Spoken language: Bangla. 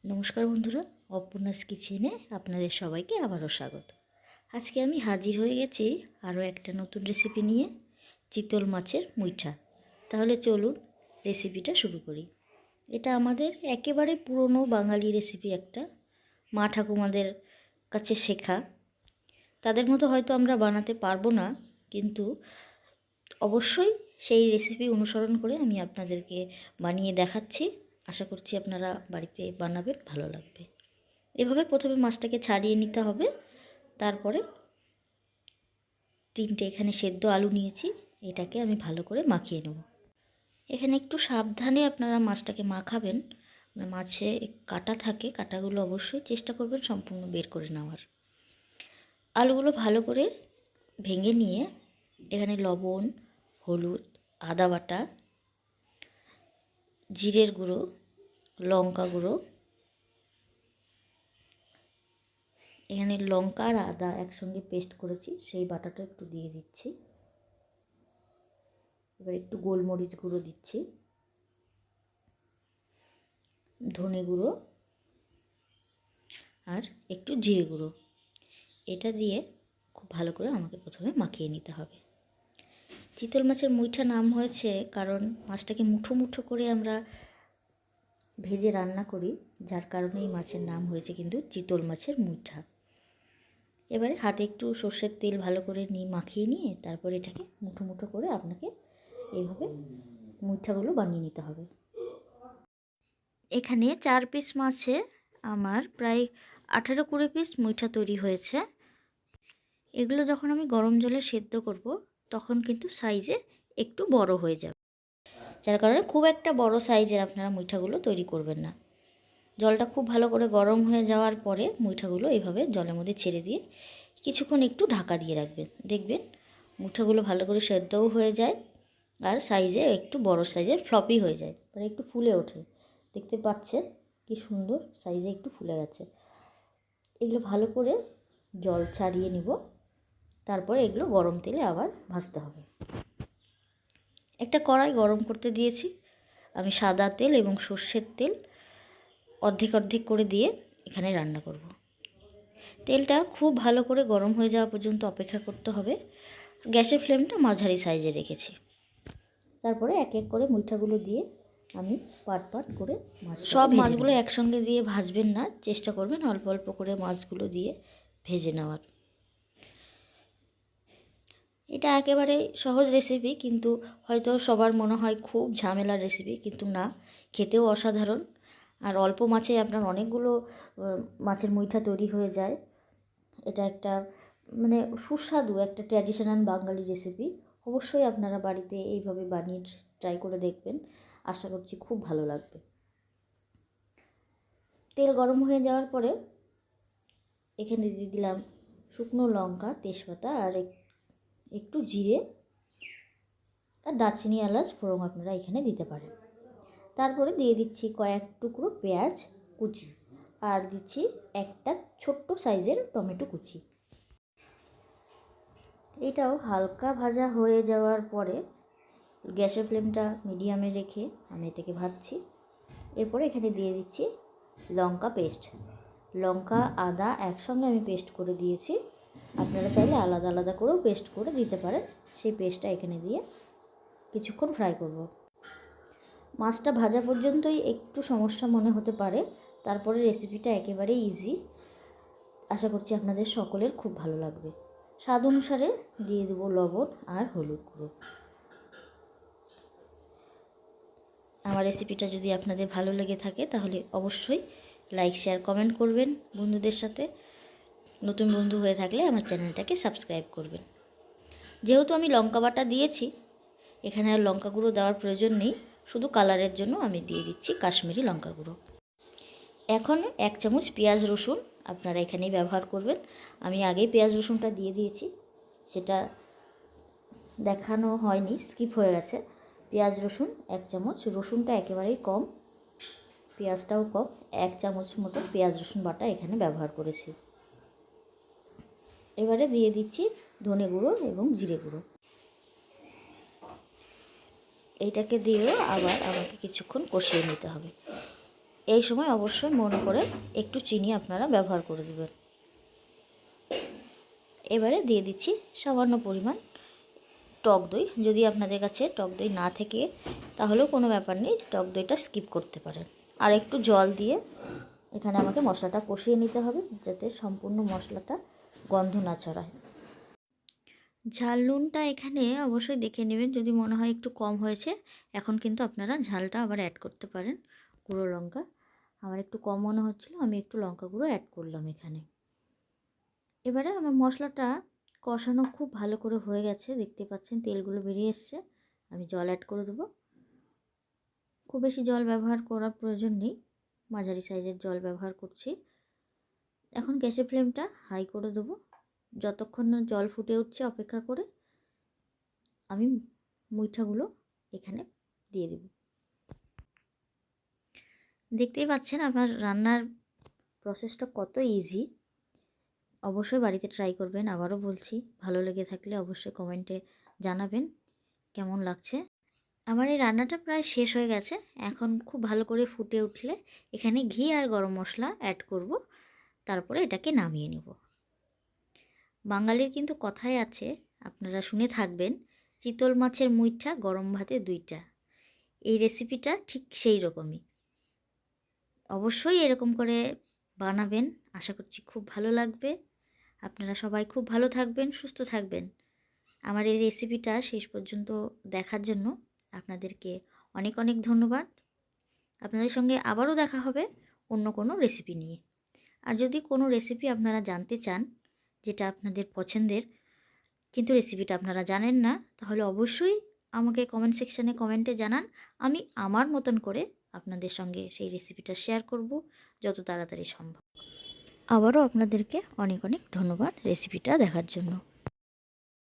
নমস্কার বন্ধুরা, অপর্ণাস কিচেনে আপনাদের সবাইকে আবারও স্বাগত। আজকে আমি হাজির হয়ে গেছি আরও একটা নতুন রেসিপি নিয়ে, চিতল মাছের মুইঠা। তাহলে চলুন রেসিপিটা শুরু করি। এটা আমাদের একেবারে পুরনো বাঙালি রেসিপি, একটা মা ঠাকুমাদের কাছে শেখা। তাদের মতো হয়তো আমরা বানাতে পারবো না, কিন্তু অবশ্যই সেই রেসিপি অনুসরণ করে আমি আপনাদেরকে বানিয়ে দেখাচ্ছি। আশা করছি আপনারা বাড়িতে বানাবেন, ভালো লাগবে। এভাবে প্রথমে মাছটাকে ছাড়িয়ে নিতে হবে। তারপরে 3টে এখানে সেদ্ধ আলু নিয়েছি, এটাকে আমি ভালো করে মাখিয়ে নেব। এখানে একটু সাবধানে আপনারা মাছটাকে মাখাবেন। মাছে কাঁটা থাকে, কাঁটাগুলো অবশ্যই চেষ্টা করবেন সম্পূর্ণ বের করে নেওয়ার। আলুগুলো ভালো করে ভেঙে নিয়ে এখানে লবণ, হলুদ, আদা বাটা, জিরের গুঁড়ো, লঙ্কা গুঁড়ো, এখানে লঙ্কা আর আদা একসঙ্গে পেস্ট করেছি সেই বাটাটা একটু দিয়ে দিচ্ছি। এবার একটু গোলমরিচ গুঁড়ো দিচ্ছি, ধনে গুঁড়ো আর একটু জিরে গুঁড়ো। এটা দিয়ে খুব ভালো করে আমাকে প্রথমে মাখিয়ে নিতে হবে। চিতল মাছের মুইঠা নাম হয়েছে কারণ মাছটাকে মুঠো মুঠো করে আমরা ভেজে রান্না করি, যার কারণে এই মাছের নাম হয়েছে কিন্তু চিতল মাছের মুইঠা। এবারে হাতে একটু সর্ষের তেল ভালো করে মাখিয়ে নিয়ে তারপর এটাকে মুঠো মুঠো করে আপনাকে এইভাবে মুইঠাগুলো বানিয়ে নিতে হবে। এখানে 4 পিস মাছে আমার প্রায় 18-20 পিস মুইঠা তৈরি হয়েছে। এগুলো যখন আমি গরম জলে সেদ্ধ করব তখন কিন্তু সাইজে একটু বড় হয়ে যাবে, যার কারণে খুব একটা বড় সাইজের আপনারা মুইঠাগুলো তৈরি করবেন না। জলটা খুব ভালো করে গরম হয়ে যাওয়ার পরে মুইঠাগুলো এইভাবে জলের মধ্যে ছেড়ে দিয়ে কিছুক্ষণ একটু ঢাকা দিয়ে রাখবেন। দেখবেন মুইঠাগুলো ভালো করে সেদ্ধও হয়ে যায় আর সাইজে একটু বড় সাইজের ফ্লপি হয়ে যায়, মানে একটু ফুলে ওঠে। দেখতে পাচ্ছেন কি সুন্দর সাইজে একটু ফুলে গেছে। এগুলো ভালো করে জল ছাড়িয়ে নিব, তারপরে এগুলো গরম তেলে আবার ভাজতে হবে। একটা কড়াই গরম করতে দিয়েছি, আমি সাদা তেল এবং সর্ষের তেল অর্ধেক অর্ধেক করে দিয়ে এখানে রান্না করব। তেলটা খুব ভালো করে গরম হয়ে যাওয়া পর্যন্ত অপেক্ষা করতে হবে। গ্যাসের ফ্লেমটা মাঝারি সাইজে রেখেছি। তারপরে এক এক করে মুইঠাগুলো দিয়ে আমি পাট পাট করে সব মাছগুলো একসঙ্গে দিয়ে ভাজবেন না, চেষ্টা করবেন অল্প অল্প করে মাছগুলো দিয়ে ভেজে নেওয়ার। এটা একেবারে সহজ রেসিপি, কিন্তু হয়তো সবার মনে হয় খুব ঝামেলার রেসিপি, কিন্তু না, খেতেও অসাধারণ। আর অল্প মাছে আপনার অনেকগুলো মাছের মুইঠা তৈরি হয়ে যায়। এটা একটা মানে সুস্বাদু একটা ট্র্যাডিশনাল বাঙালি রেসিপি। অবশ্যই আপনারা বাড়িতে এইভাবে বানিয়ে ট্রাই করে দেখবেন, আশা করছি খুব ভালো লাগবে। তেল গরম হয়ে যাওয়ার পরে এখানে দিয়ে দিলাম শুকনো লঙ্কা, তেজপাতা আর একটু জিরে আর দারচিনি, এলাচ ফোড়ন আপনারা এখানে দিতে পারেন। তারপরে দিয়ে দিচ্ছি কয়েক টুকরো পেঁয়াজ কুচি আর দিচ্ছি একটা ছোট্ট সাইজের টমেটো কুচি। এটাও হালকা ভাজা হয়ে যাওয়ার পরে গ্যাসের ফ্লেমটা মিডিয়ামে রেখে আমি এটাকে ভাজছি। এরপরে এখানে দিয়ে দিচ্ছি লঙ্কা পেস্ট। লঙ্কা আদা একসঙ্গে আমি পেস্ট করে দিয়েছি, আপনারা চাইলে আলাদা আলাদা করেও পেস্ট করে দিতে পারেন। সেই পেস্টটা এখানে দিয়ে কিছুক্ষণ ফ্রাই করব। মাছটা ভাজা পর্যন্তই একটু সমস্যা মনে হতে পারে, তারপরে রেসিপিটা একেবারে ইজি। আশা করছি আপনাদের সকলের খুব ভালো লাগবে। স্বাদ অনুসারে দিয়ে দেবো লবণ আর হলুদ গুঁড়ো। আমার রেসিপিটা যদি আপনাদের ভালো লেগে থাকে তাহলে অবশ্যই লাইক, শেয়ার, কমেন্ট করবেন বন্ধুদের সাথে। নতুন বন্ধু হয়ে থাকলে আমার চ্যানেলটাকে সাবস্ক্রাইব করবেন। যেহেতু আমি লঙ্কা বাটা দিয়েছি, এখানে আর লঙ্কা গুঁড়ো দেওয়ার প্রয়োজন নেই, শুধু কালারের জন্য আমি দিয়ে দিচ্ছি কাশ্মীরি লঙ্কা গুঁড়ো। এখন 1 চামচ পেঁয়াজ রসুন আপনারা এখানেই ব্যবহার করবেন। আমি আগেই পেঁয়াজ রসুনটা দিয়ে দিয়েছি, সেটা দেখানো হয়নি, স্কিপ হয়ে গেছে। পেঁয়াজ রসুন 1 চামচ, রসুনটা একেবারেই কম, পেঁয়াজটাও কম, 1 চামচ মতো পেঁয়াজ রসুন বাটা এখানে ব্যবহার করেছি। এবারে দিয়ে দিচ্ছি ধনে গুঁড়ো এবং জিরে গুঁড়ো। এইটাকে দিয়েও আবার আমাকে কিছুক্ষণ কষিয়ে নিতে হবে। এই সময় অবশ্যই মনে করে একটু চিনি আপনারা ব্যবহার করে দেবেন। এবারে দিয়ে দিচ্ছি সামান্য পরিমাণ টক দই। যদি আপনাদের কাছে টক দই না থাকে তাহলেও কোনো ব্যাপার নেই, টক দইটা স্কিপ করতে পারেন। আর একটু জল দিয়ে এখানে আমাকে মশলাটা কষিয়ে নিতে হবে, যাতে সম্পূর্ণ মশলাটা গন্ধ না ছড়ায়। ঝাল নুনটা এখানে অবশ্যই দেখে নেবেন, যদি মনে হয় একটু কম হয়েছে এখন কিন্তু আপনারা ঝালটা আবার অ্যাড করতে পারেন। গুঁড়ো লঙ্কা আমার একটু কম মনে হচ্ছিলো, আমি একটু লঙ্কা গুঁড়ো অ্যাড করলাম এখানে। এবারে আমার মশলাটা কষানো খুব ভালো করে হয়ে গেছে, দেখতে পাচ্ছেন তেলগুলো বেরিয়ে এসছে। আমি জল অ্যাড করে দেবো। খুব বেশি জল ব্যবহার করার প্রয়োজন নেই, মাঝারি সাইজের জল ব্যবহার করছি। এখন গ্যাসের ফ্লেমটা হাই করে দেবো। যতক্ষণ না জল ফুটে উঠছে অপেক্ষা করে আমি মুইঠাগুলো এখানে দিয়ে দেব। দেখতেই পাচ্ছেন আমার রান্নার প্রসেসটা কত ইজি। অবশ্যই বাড়িতে ট্রাই করবেন। আবারও বলছি, ভালো লেগে থাকলে অবশ্যই কমেন্টে জানাবেন কেমন লাগছে। আমার এই রান্নাটা প্রায় শেষ হয়ে গেছে। এখন খুব ভালো করে ফুটে উঠলে এখানে ঘি আর গরম মশলা অ্যাড করব, তারপরে এটাকে নামিয়ে নেব। বাঙালির কিন্তু কথাই আছে, আপনারা শুনে থাকবেন, চিতল মাছের মুইঠা গরম ভাতে দুইটা। এই রেসিপিটা ঠিক সেই রকমই। অবশ্যই এরকম করে বানাবেন, আশা করছি খুব ভালো লাগবে। আপনারা সবাই খুব ভালো থাকবেন, সুস্থ থাকবেন। আমার এই রেসিপিটা শেষ পর্যন্ত দেখার জন্য আপনাদেরকে অনেক অনেক ধন্যবাদ। আপনাদের সঙ্গে আবারও দেখা হবে অন্য কোনো রেসিপি নিয়ে। আর যদি কোনো রেসিপি আপনারা জানতে চান যেটা আপনাদের পছন্দের, কিন্তু রেসিপিটা আপনারা জানেন না, তাহলে অবশ্যই আমাকে কমেন্ট সেকশানে কমেন্টে জানান। আমি আমার মতন করে আপনাদের সঙ্গে সেই রেসিপিটা শেয়ার করব যত তাড়াতাড়ি সম্ভব। আবারও আপনাদেরকে অনেক অনেক ধন্যবাদ রেসিপিটা দেখার জন্য।